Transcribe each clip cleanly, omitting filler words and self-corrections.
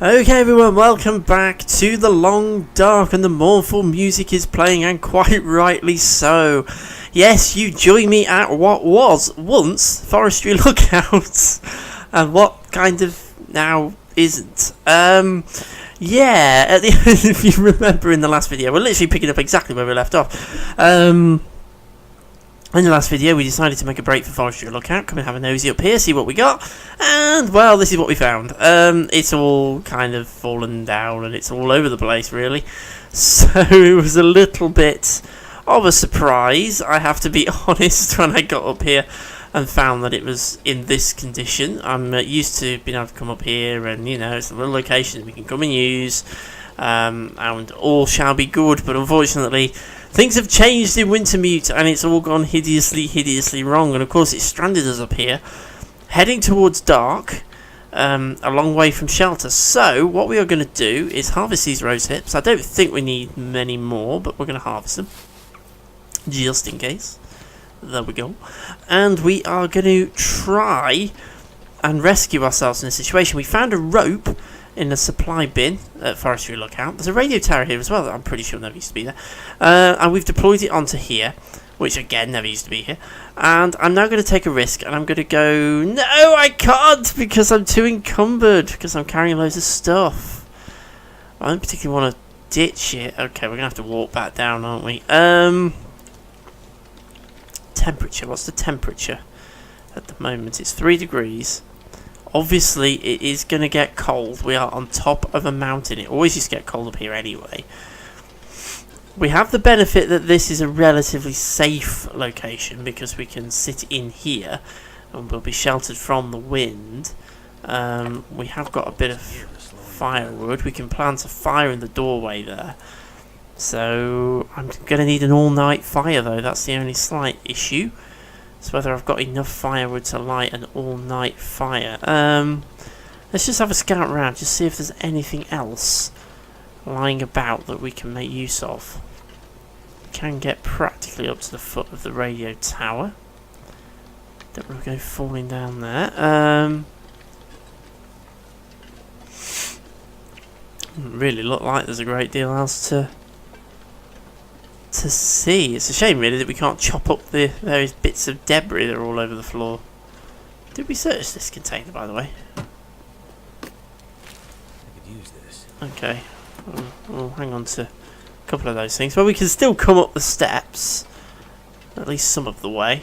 Okay everyone, welcome back to the long dark, and the mournful music is playing, and quite rightly so. Yes, you join me at what was once Forestry Lookout, and what kind of now isn't. Yeah, at the end, if you remember in the last video, we're literally picking up exactly where we left off. In the last video, we decided to make a break for Forestry Lookout, come and have a nosy up here, see what we got, and, well, this is what we found. It's all kind of fallen down, and it's all over the place, really. So, it was a little bit of a surprise, I have to be honest, when I got up here and found that it was in this condition. I'm used to being able to come up here, and, you know, it's a little location that we can come and use, and all shall be good, but unfortunately things have changed in Wintermute, and it's all gone hideously wrong. And of course, it's stranded us up here, heading towards dark, a long way from shelter. So, what we are going to do is harvest these rose hips. I don't think we need many more, but we're going to harvest them, just in case. There we go. And we are going to try and rescue ourselves in a situation. We found a rope in a supply bin at Forestry Lookout. There's a radio tower here as well that I'm pretty sure never used to be there. And we've deployed it onto here, which again never used to be here. And I'm now going to take a risk, and I'm going to go... No, I can't, because I'm too encumbered, because I'm carrying loads of stuff. I don't particularly want to ditch it. Okay, we're going to have to walk back down, aren't we? Temperature. What's the temperature at the moment? It's 3 degrees. Obviously, it is going to get cold. We are on top of a mountain. It always used to get cold up here anyway. We have the benefit that this is a relatively safe location, because we can sit in here and we'll be sheltered from the wind. We have got a bit of firewood. We can plant a fire in the doorway there. So, I'm going to need an all-night fire, though. That's the only slight issue. It's whether I've got enough firewood to light an all-night fire. Let's just have a scout around, just see if there's anything else lying about that we can make use of. Can get practically up to the foot of the radio tower. Don't want to go falling down there. Doesn't really look like there's a great deal else to see. It's a shame really that we can't chop up the various bits of debris that are all over the floor. Did we search this container, by the way? I could use this. Okay. We'll hang on to a couple of those things. Well, we can still come up the steps. At least some of the way.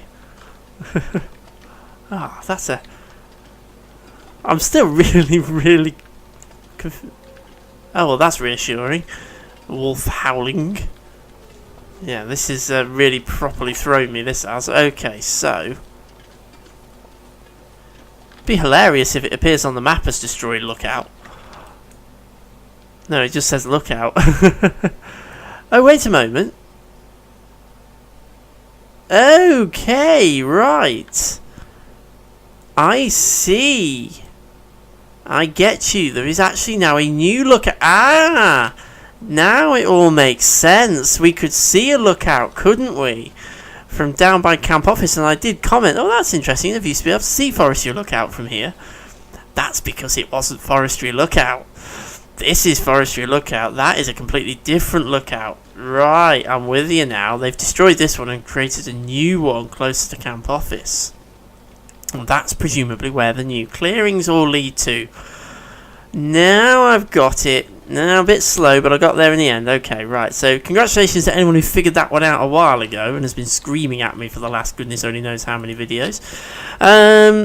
Ah, that's a... I'm still really oh, well, that's reassuring. Wolf howling. Yeah, this is really properly thrown me, this has. Okay, so... Be hilarious if it appears on the map as destroyed Lookout. No, it just says Lookout. Oh, wait a moment. Okay, right. I see. I get you. There is actually now a new Lookout. Ah! Now it all makes sense. We could see a lookout, couldn't we? From down by camp office, and I did comment, oh, that's interesting. I've used to be able to see Forestry Lookout from here. That's because it wasn't Forestry Lookout. This is Forestry Lookout. That is a completely different lookout. Right, I'm with you now. They've destroyed this one and created a new one closer to camp office. And that's presumably where the new clearings all lead to. Now I've got it. Now a bit slow, but I got there in the end. Okay, right. So congratulations to anyone who figured that one out a while ago and has been screaming at me for the last goodness only knows how many videos.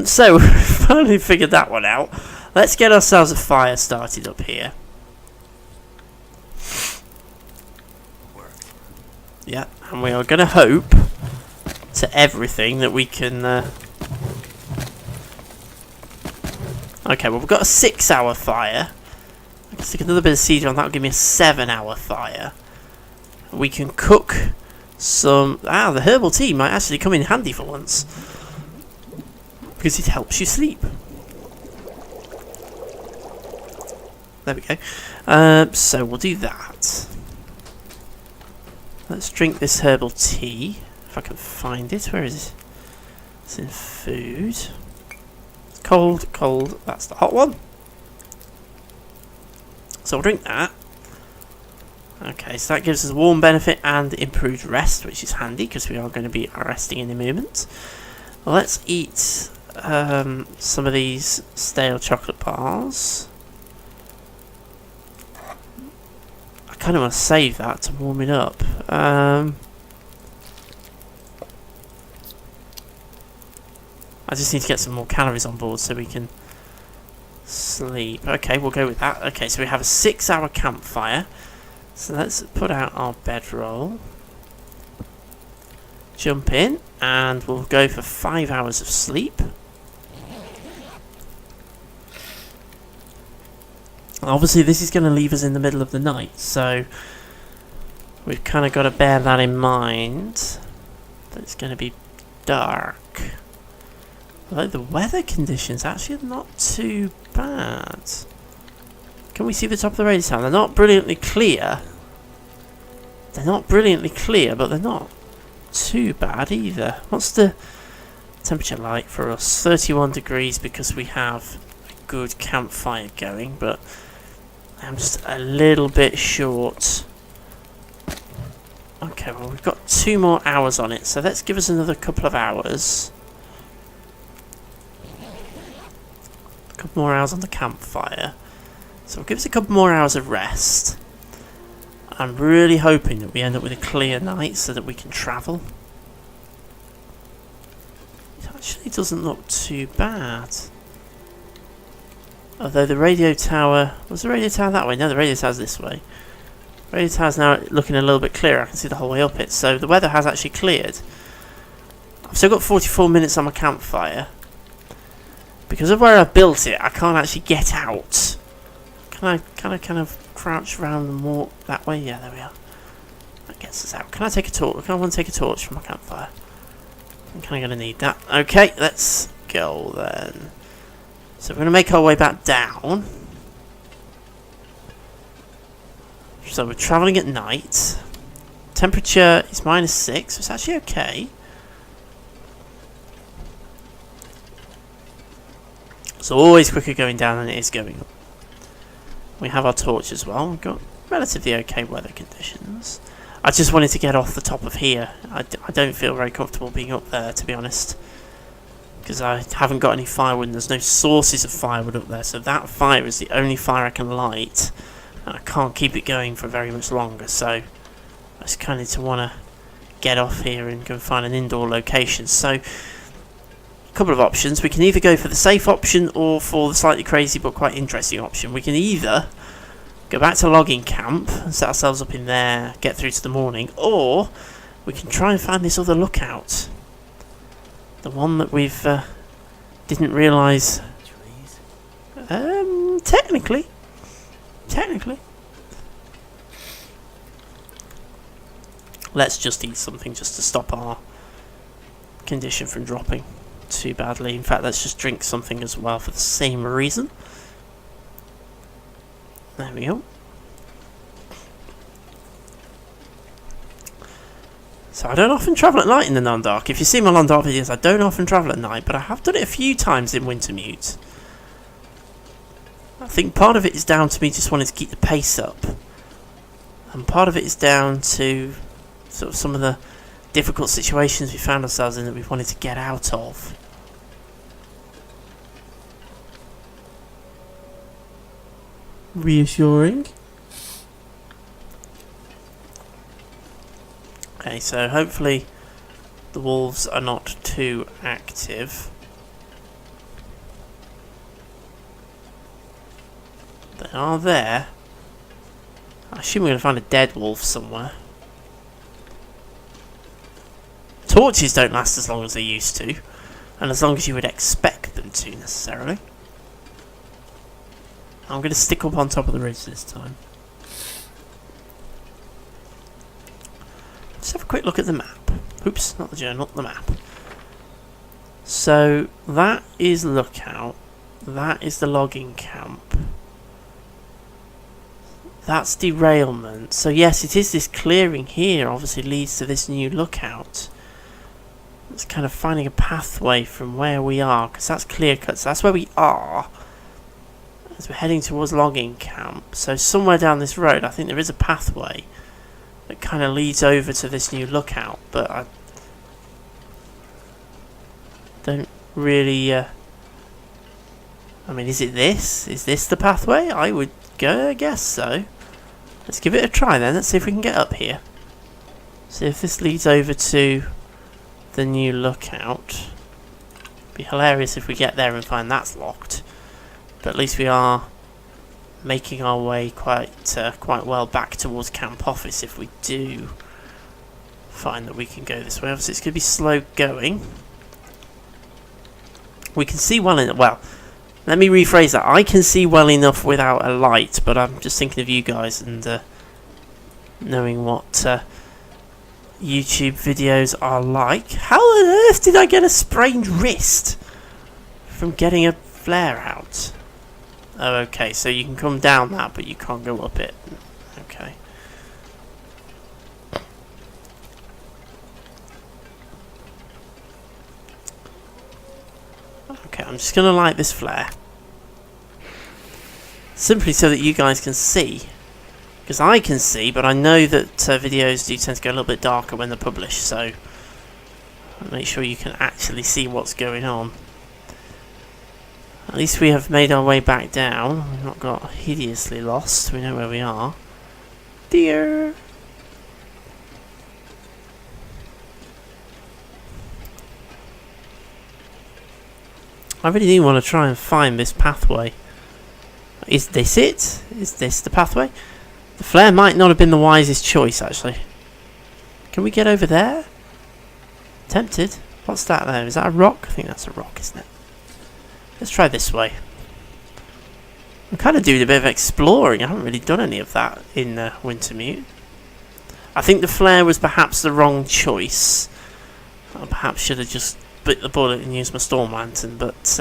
So we finally figured that one out. Let's get ourselves a fire started up here. Yeah, and we are going to hope to everything that we can... Okay, well, we've got a 6-hour fire. I can stick another bit of cedar on, that'll give me a 7-hour fire. We can cook some... Ah, the herbal tea might actually come in handy for once, because it helps you sleep. There we go. So we'll do that. Let's drink this herbal tea, if I can find it. Where is it? It's in food. Cold, cold. That's the hot one. So we'll drink that. Okay, so that gives us a warm benefit and improved rest, which is handy because we are going to be resting in a moment. Well, let's eat some of these stale chocolate bars. I kind of want to save that to warm it up. I just need to get some more calories on board so we can sleep. Okay, we'll go with that. Okay, so we have a 6-hour campfire. So let's put out our bedroll. Jump in, and we'll go for 5 hours of sleep. Obviously, this is going to leave us in the middle of the night, so we've kind of got to bear that in mind. That it's going to be dark. Although the weather conditions actually are not too bad. Can we see the top of the radio tower? They're not brilliantly clear. They're not brilliantly clear, but they're not too bad either. What's the temperature like for us? 31 degrees because we have a good campfire going, but I'm just a little bit short. Okay, well we've got 2 more hours on it, so let's give us another couple of hours. A couple more hours on the campfire. So it'll give us a couple more hours of rest. I'm really hoping that we end up with a clear night so that we can travel. It actually doesn't look too bad. Although the radio tower... Was the radio tower that way? No, the radio tower's this way. The radio tower's now looking a little bit clearer. I can see the whole way up it. So the weather has actually cleared. I've still got 44 minutes on my campfire. Because of where I've built it, I can't actually get out. Can I kind of crouch around and walk that way? Yeah, there we are. That gets us out. Can I take a torch? I want to take a torch from my campfire. I'm kind of going to need that. Okay, let's go then. So we're going to make our way back down. So we're travelling at night. Temperature is -6, so it's actually okay. It's always quicker going down than it is going up. We have our torch as well. We've got relatively okay weather conditions. I just wanted to get off the top of here. I don't feel very comfortable being up there, to be honest. Because I haven't got any firewood and there's no sources of firewood up there. So that fire is the only fire I can light. And I can't keep it going for very much longer. So I just kind of want to get off here and go and find an indoor location. So... couple of options. We can either go for the safe option or for the slightly crazy but quite interesting option. We can either go back to logging camp and set ourselves up in there, get through to the morning, or we can try and find this other lookout. The one that we've didn't realise. Technically. Let's just eat something just to stop our condition from dropping too badly. In fact, let's just drink something as well for the same reason. There we go. So I don't often travel at night in the non-dark. If you see my non-dark videos, I don't often travel at night, but I have done it a few times in Wintermute. I think part of it is down to me just wanting to keep the pace up. And part of it is down to sort of some of the difficult situations we found ourselves in that we wanted to get out of. Reassuring. Okay, so hopefully the wolves are not too active. They are there. I assume we're going to find a dead wolf somewhere. Torches don't last as long as they used to, and as long as you would expect them to necessarily. I'm going to stick up on top of the ridge this time. Let's have a quick look at the map. Oops, not the journal, the map. So that is Lookout. That is the logging camp. That's derailment. So yes, it is this clearing here obviously leads to this new lookout. It's kind of finding a pathway from where we are, because that's clear cut, so that's where we are. as we're heading towards logging camp. So somewhere down this road, I think there is a pathway that kind of leads over to this new lookout, but I don't really... I mean, is it this? Is this the pathway? I would guess so. Let's give it a try then. Let's see if we can get up here. See if this leads over to the new lookout. It'd be hilarious if we get there and find that's locked. But at least we are making our way quite well back towards camp office if we do find that we can go this way. Obviously it's going to be slow going. We can see well enough. Well, let me rephrase that. I can see well enough without a light, but I'm just thinking of you guys and knowing what YouTube videos are like. How on earth did I get a sprained wrist from getting a flare out? Oh, okay, so you can come down that, but you can't go up it. Okay. Okay, I'm just going to light this flare. Simply so that you guys can see. Because I can see, but I know that videos do tend to go a little bit darker when they're published, so make sure you can actually see what's going on. At least we have made our way back down. We've not got hideously lost. We know where we are. Dear. I really do want to try and find this pathway. Is this it? Is this the pathway? The flare might not have been the wisest choice, actually. Can we get over there? Tempted. What's that there? Is that a rock? I think that's a rock, isn't it? Let's try this way. I'm kind of doing a bit of exploring. I haven't really done any of that in Wintermute. I think the flare was perhaps the wrong choice. I perhaps should have just bit the bullet and used my storm lantern, but it's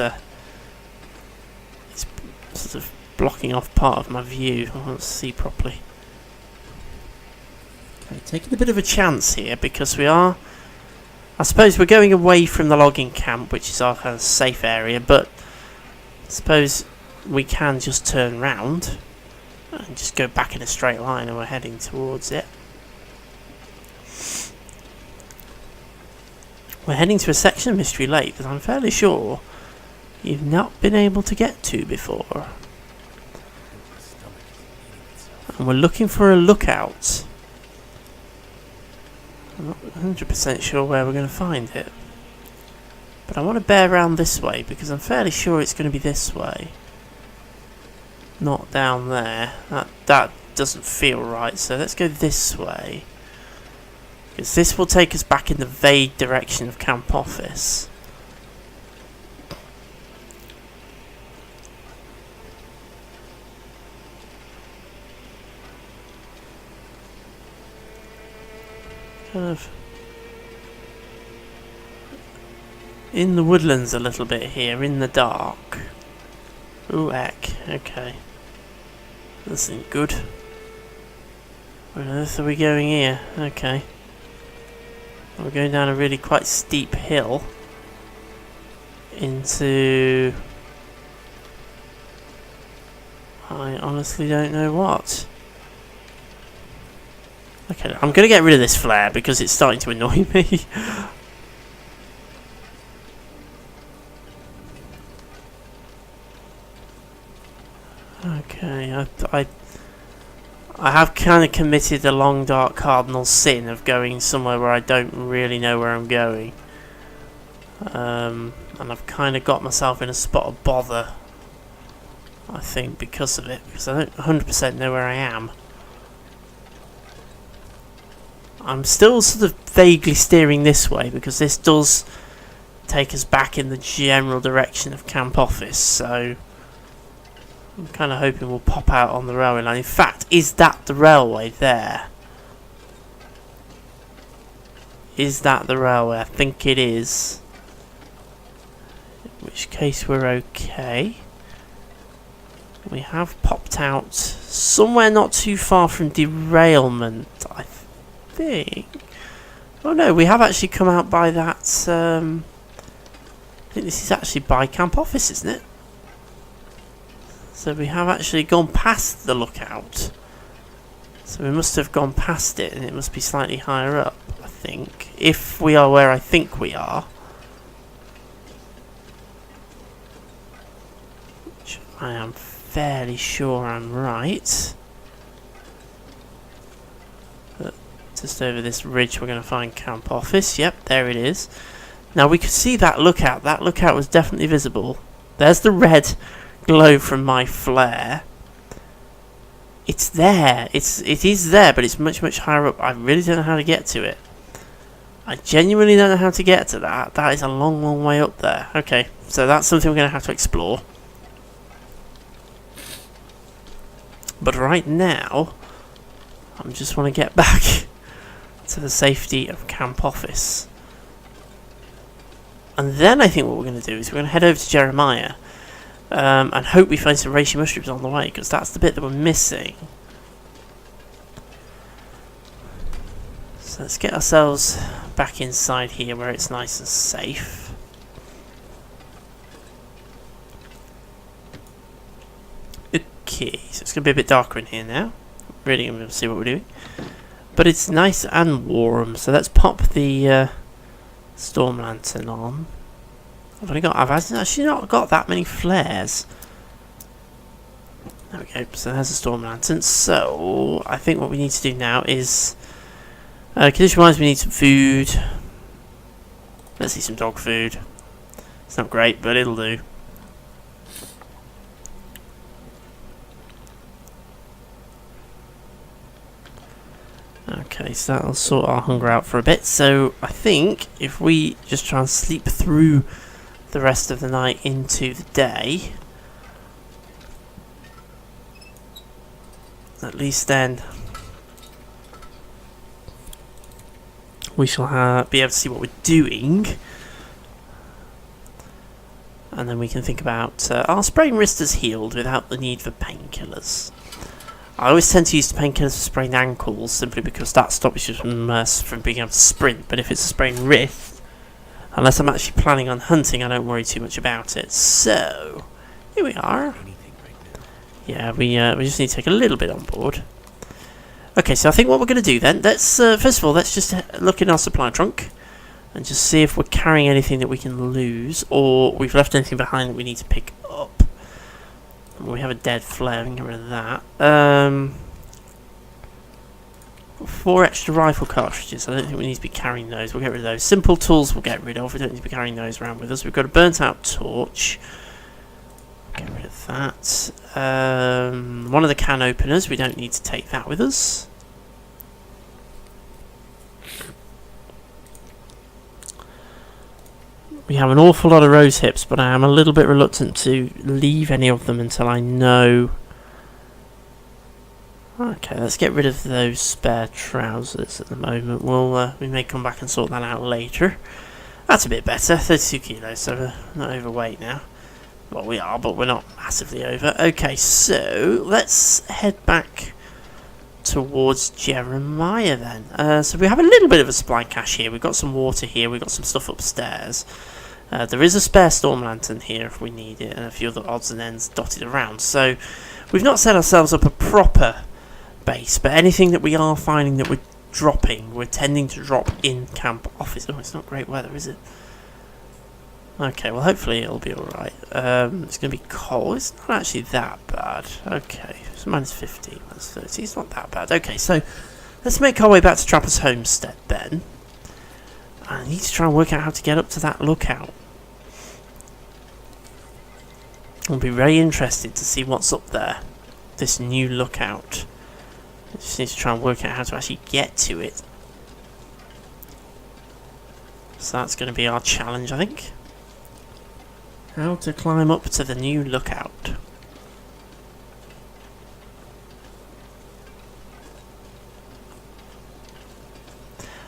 sort of blocking off part of my view. I can't see properly. Okay, taking a bit of a chance here because we are... I suppose we're going away from the logging camp, which is our kind of safe area, but I suppose we can just turn round and just go back in a straight line and we're heading towards it. We're heading to a section of Mystery Lake that I'm fairly sure you've not been able to get to before. And we're looking for a lookout. I'm not 100% sure where we're going to find it. But I want to bear around this way because I'm fairly sure it's going to be this way. Not down there. That doesn't feel right, so let's go this way. Because this will take us back in the vague direction of camp office. Kind of in the woodlands a little bit here, in the dark. Ooh, heck. Okay. This isn't good. Where on earth are we going here? Okay. We're going down a really quite steep hill into... I honestly don't know what. Okay, I'm going to get rid of this flare because it's starting to annoy me. Okay, I have kind of committed the long dark cardinal sin of going somewhere where I don't really know where I'm going. And I've kind of got myself in a spot of bother, I think, because of it, because I don't 100% know where I am. I'm still sort of vaguely steering this way because this does take us back in the general direction of camp office, so I'm kind of hoping we'll pop out on the railway line. In fact, is that the railway there? Is that the railway? I think it is. In which case we're okay. We have popped out somewhere not too far from derailment, I think. Oh no, we have actually come out by that. I think this is actually by camp office, isn't it? So we have actually gone past the lookout. So we must have gone past it, and it must be slightly higher up, I think. If we are where I think we are. Which I am fairly sure I'm right. But just over this ridge we're going to find camp office. Yep, there it is. Now we could see that lookout. That lookout was definitely visible. There's the red glow from my flare. It's there. It is there, but it's much higher up. I really don't know how to get to it. I genuinely don't know how to get to that. That is a long way up there. Okay, so that's something we're going to have to explore. But right now, I just want to get back to the safety of camp office. And then I think what we're going to do is we're going to head over to Jeremiah. And hope we find some reishi mushrooms on the way, because that's the bit that we're missing. So let's get ourselves back inside here where it's nice and safe. Okay, so it's going to be a bit darker in here now. Really going to see what we're doing. But it's nice and warm, so let's pop the storm lantern on. I've actually not got that many flares. There we go, so there's a storm lantern. So, I think what we need to do now is... condition wise, we need some food. Let's see some dog food. It's not great, but it'll do. Okay, so that'll sort our hunger out for a bit. So, I think if we just try and sleep through the rest of the night into the day, at least then we shall be able to see what we're doing, and then we can think about our sprained wrist is healed without the need for painkillers. I always tend to use painkillers for sprained ankles simply because that stops you from being able to sprint, but if it's a sprained wrist, unless I'm actually planning on hunting, I don't worry too much about it. So, here we are. Yeah, we just need to take a little bit on board. Okay, so I think what we're going to do then, let's first of all, let's just look in our supply trunk and just see if we're carrying anything that we can lose, or we've left anything behind that we need to pick up. We have a dead flare, we can get rid of that. 4 extra rifle cartridges. I don't think we need to be carrying those. We'll get rid of those. Simple tools we'll get rid of. We don't need to be carrying those around with us. We've got a burnt out torch. Get rid of that. One of the can openers. We don't need to take that with us. We have an awful lot of rose hips, but I am a little bit reluctant to leave any of them until I know. Okay, let's get rid of those spare trousers at the moment. We may come back and sort that out later. That's a bit better. 32 kilos, so we're not overweight now. Well, we are, but we're not massively over. Okay, so let's head back towards Jeremiah then. So we have a little bit of a supply cache here. We've got some water here. We've got some stuff upstairs. There is a spare storm lantern here if we need it, and a few other odds and ends dotted around. So we've not set ourselves up a proper base, but anything that we are finding that we're dropping, we're tending to drop in camp office. Oh, it's not great weather, is it? Okay, well hopefully it'll be alright. It's going to be cold. It's not actually that bad. Okay, so minus 15, minus 30. It's not that bad. Okay, so let's make our way back to Trapper's Homestead then. I need to try and work out how to get up to that lookout. I'll be very interested to see what's up there. This new lookout. I just need to try and work out how to actually get to it. So that's going to be our challenge, I think. How to climb up to the new lookout.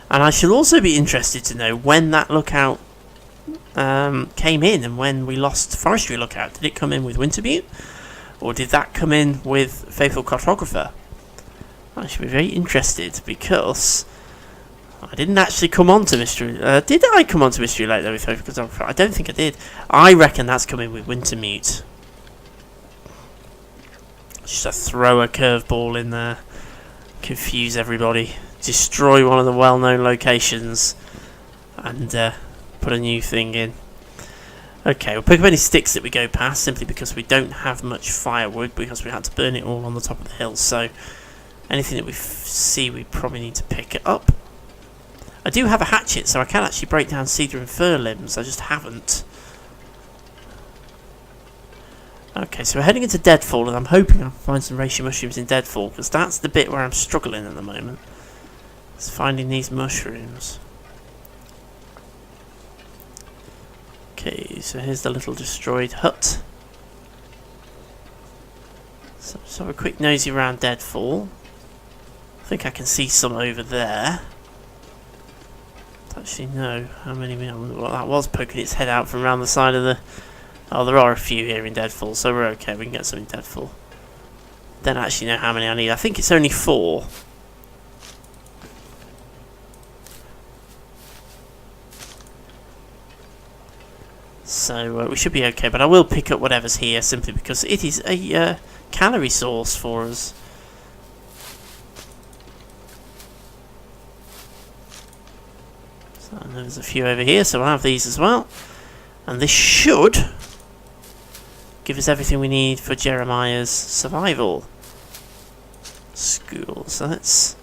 And I should also be interested to know when that lookout came in and when we lost Forestry Lookout. Did it come in with Wintermute? Or did that come in with Faithful Cartographer? I should be very interested because I didn't actually come on to Mystery... did I come on to Mystery Lake though with Faithful Cartographer? I don't think I did. I reckon that's coming with Wintermute. Just throw a curveball in there, confuse everybody, destroy one of the well-known locations, and put a new thing in. Okay, we'll pick up any sticks that we go past, simply because we don't have much firewood, because we had to burn it all on the top of the hill, so anything that we see we probably need to pick it up. I do have a hatchet, so I can actually break down cedar and fir limbs, I just haven't. Okay, so we're heading into Deadfall, and I'm hoping I'll find some reishi mushrooms in Deadfall, because that's the bit where I'm struggling at the moment. It's finding these mushrooms. Okay, so here's the little destroyed hut. So let's have a quick nosy around Deadfall. I think I can see some over there. Don't actually know how many. I wonder what that was, poking its head out from around the side of the... Oh, there are a few here in Deadfall, so we're okay. We can get some in Deadfall. Don't actually know how many I need. I think it's only 4. So we should be okay, but I will pick up whatever's here simply because it is a calorie source for us. So there's a few over here, so we'll have these as well. And this should give us everything we need for Jeremiah's survival school. So let's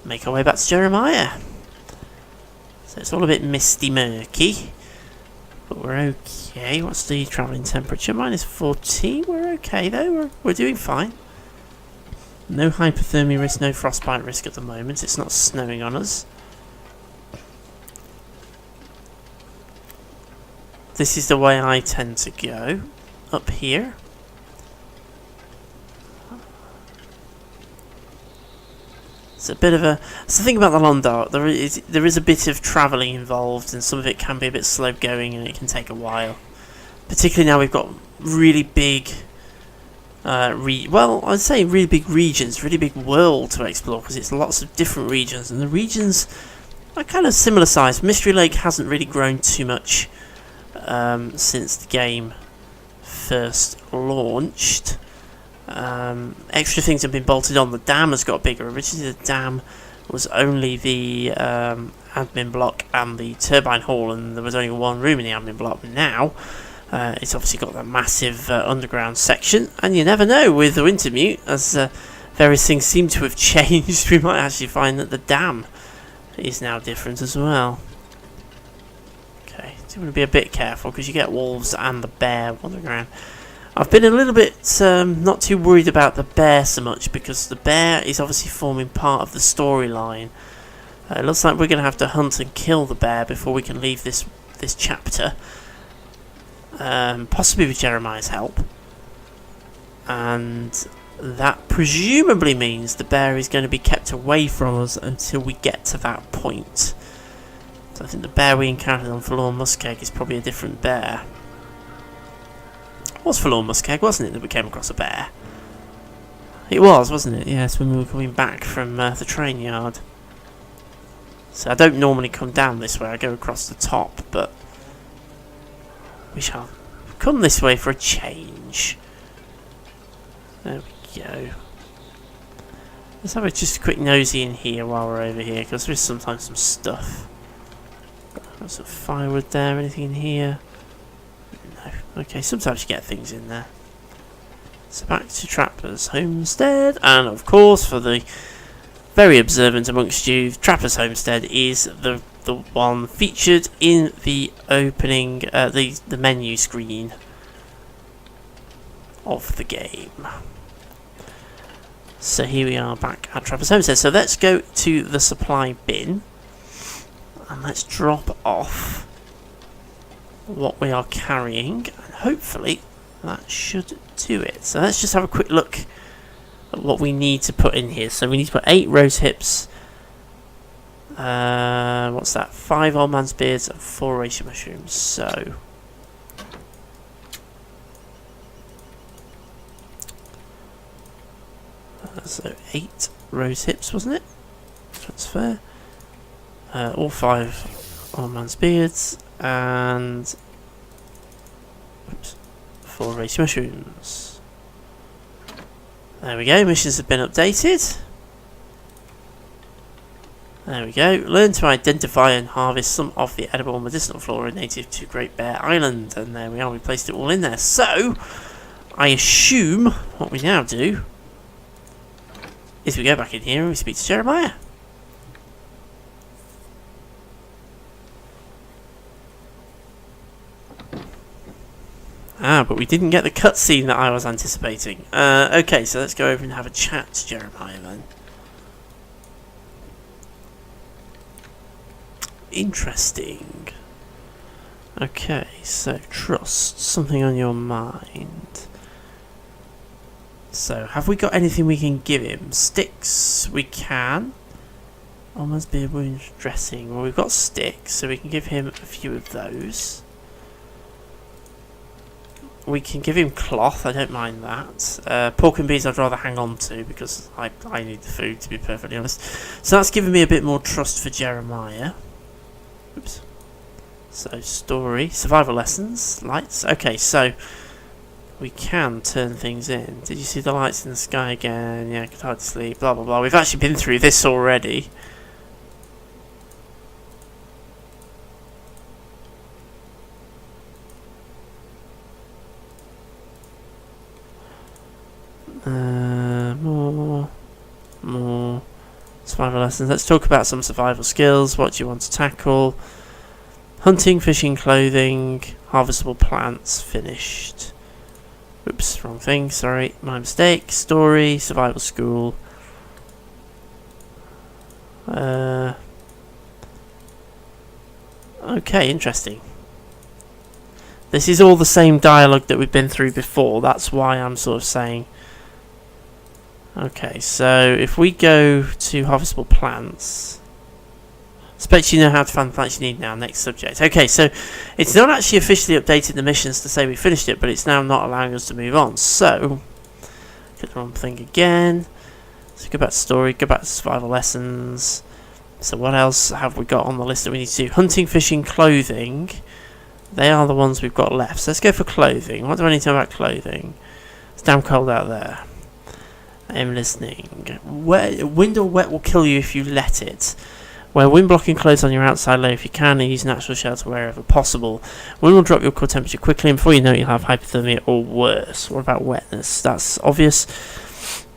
make our way back to Jeremiah. So it's all a bit misty murky. But we're okay. What's the travelling temperature? -14. We're okay though. We're doing fine. No hypothermia risk, no frostbite risk at the moment. It's not snowing on us. This is the way I tend to go. Up here. It's a bit of a... It's the thing about the Londark, there is a bit of travelling involved, and some of it can be a bit slow going, and it can take a while. Particularly now we've got really big... well, I'd say really big regions, really big world to explore, because it's lots of different regions, and the regions are kind of similar size. Mystery Lake hasn't really grown too much since the game first launched. Extra things have been bolted on. The dam has got bigger. Originally the dam was only the admin block and the turbine hall, and there was only one room in the admin block. Now it's obviously got that massive underground section, and you never know with the Wintermute, as various things seem to have changed, we might actually find that the dam is now different as well. Okay, so you want to be a bit careful because you get wolves and the bear wandering around. I've been a little bit not too worried about the bear so much, because the bear is obviously forming part of the storyline. It looks like we're going to have to hunt and kill the bear before we can leave this chapter. Possibly with Jeremiah's help. And that presumably means the bear is going to be kept away from us until we get to that point. So I think the bear we encountered on Forlorn Muskeg is probably a different bear. It was Forlorn Muskeg, wasn't it, that we came across a bear? It was, wasn't it? Yes, when we were coming back from the train yard. So I don't normally come down this way, I go across the top, but we shall come this way for a change. There we go. Let's have just a quick nosy in here while we're over here, because there is sometimes some stuff. Got some firewood there, anything in here? No. Okay, sometimes you get things in there. So back to Trapper's Homestead, and of course, for the very observant amongst you, Trapper's Homestead is the one featured in the opening, the menu screen of the game. So here we are back at Trapper's Homestead. So let's go to the supply bin and let's drop off what we are carrying, and hopefully that should do it. So let's just have a quick look at what we need to put in here. So we need to put 8 rose hips, what's that, 5 old man's beards and 4 reishi mushrooms. So so 8 rose hips, wasn't it? Transfer. All 5 old man's beards and 4 reishi mushrooms. There we go, missions have been updated. There we go. Learn to identify and harvest some of the edible and medicinal flora native to Great Bear Island. And there we are, we placed it all in there. So, I assume what we now do is we go back in here and we speak to Jeremiah. Ah, but we didn't get the cutscene that I was anticipating. Okay, so let's go over and have a chat to Jeremiah then. Interesting. Okay, so trust. Something on your mind. So, have we got anything we can give him? Sticks, we can. Almost be a wound dressing. Well, we've got sticks, so we can give him a few of those. We can give him cloth, I don't mind that. Pork and beans I'd rather hang on to because I need the food, to be perfectly honest. So that's given me a bit more trust for Jeremiah. Oops. So, story, survival lessons, lights. Okay, so we can turn things in. Did you see the lights in the sky again? Yeah, I could hardly sleep, blah blah blah. We've actually been through this already. More survival lessons. Let's talk about some survival skills. What do you want to tackle? Hunting, fishing, clothing, harvestable plants, finished. Oops, wrong thing, sorry, my mistake. Story, survival school. Okay, interesting. This is all the same dialogue that we've been through before, that's why I'm sort of saying. Okay, so if we go to harvestable plants, expect you know how to find the plants you need now. Next subject. Okay, so it's not actually officially updated the missions to say we finished it, but it's now not allowing us to move on. So, get the wrong thing again. So go back to story, go back to survival lessons. So what else have we got on the list that we need to do? Hunting, fishing, clothing. They are the ones we've got left. So let's go for clothing. What do I need to know about clothing? It's damn cold out there. I'm listening. Wind or wet will kill you if you let it. Wear wind-blocking clothes on your outside layer if you can, and use natural shelter wherever possible. Wind will drop your core temperature quickly, and before you know it, you'll have hypothermia or worse. What about wetness? That's obvious.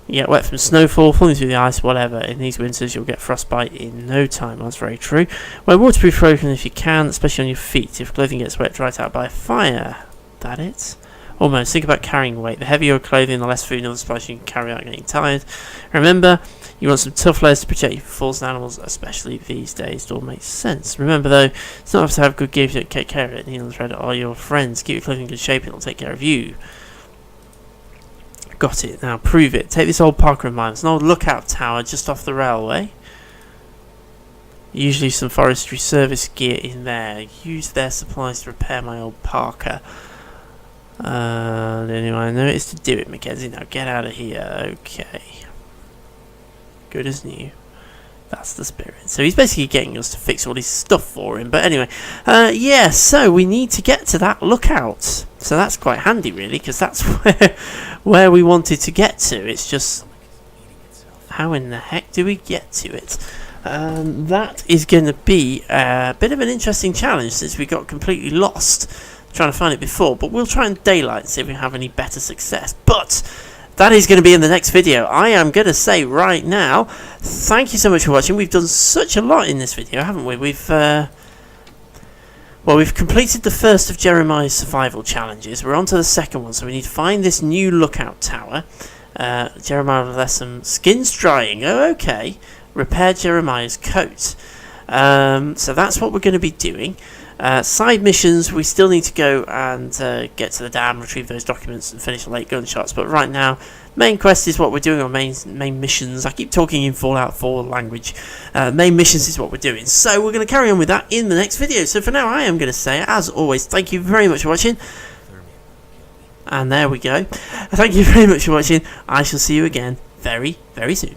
You get wet from snowfall, falling through the ice, whatever. In these winters, you'll get frostbite in no time. That's very true. Wear waterproof clothing if you can, especially on your feet. If clothing gets wet, dry it out by fire. That it? Almost. Think about carrying weight. The heavier your clothing, the less food and other supplies you can carry out getting tired. Remember, you want some tough layers to protect you from falls and animals, especially these days. It all makes sense. Remember though, it's not enough to have good gear if you don't take care of it. Needle and thread are your friends. Keep your clothing in good shape and it'll take care of you. Got it. Now prove it. Take this old parka of mine. It's an old lookout tower just off the railway. Usually some forestry service gear in there. Use their supplies to repair my old parka. The only way I know is to do it, Mackenzie. Now get out of here. Okay. Good as new. That's the spirit. So he's basically getting us to fix all his stuff for him. But anyway, yeah, so we need to get to that lookout. So that's quite handy, really, because that's where we wanted to get to. It's just, how in the heck do we get to it? That is going to be a bit of an interesting challenge since we got completely lost trying to find it before. But we'll try and daylight and see if we have any better success. But that is going to be in the next video. I am going to say right now, thank you so much for watching. We've done such a lot in this video, haven't we? We've completed the first of Jeremiah's survival challenges. We're on to the second one, so we need to find this new lookout tower. Jeremiah will let some skins drying. Oh, okay. Repair Jeremiah's coat. So that's what we're going to be doing. Side missions, we still need to go and get to the dam, retrieve those documents and finish the late gunshots, but right now main quest is what we're doing on main missions. I keep talking in Fallout 4 language. Main missions is what we're doing, so we're going to carry on with that in the next video. So for now I am going to say, as always, thank you very much for watching, and there we go. Thank you very much for watching. I shall see you again very, very soon.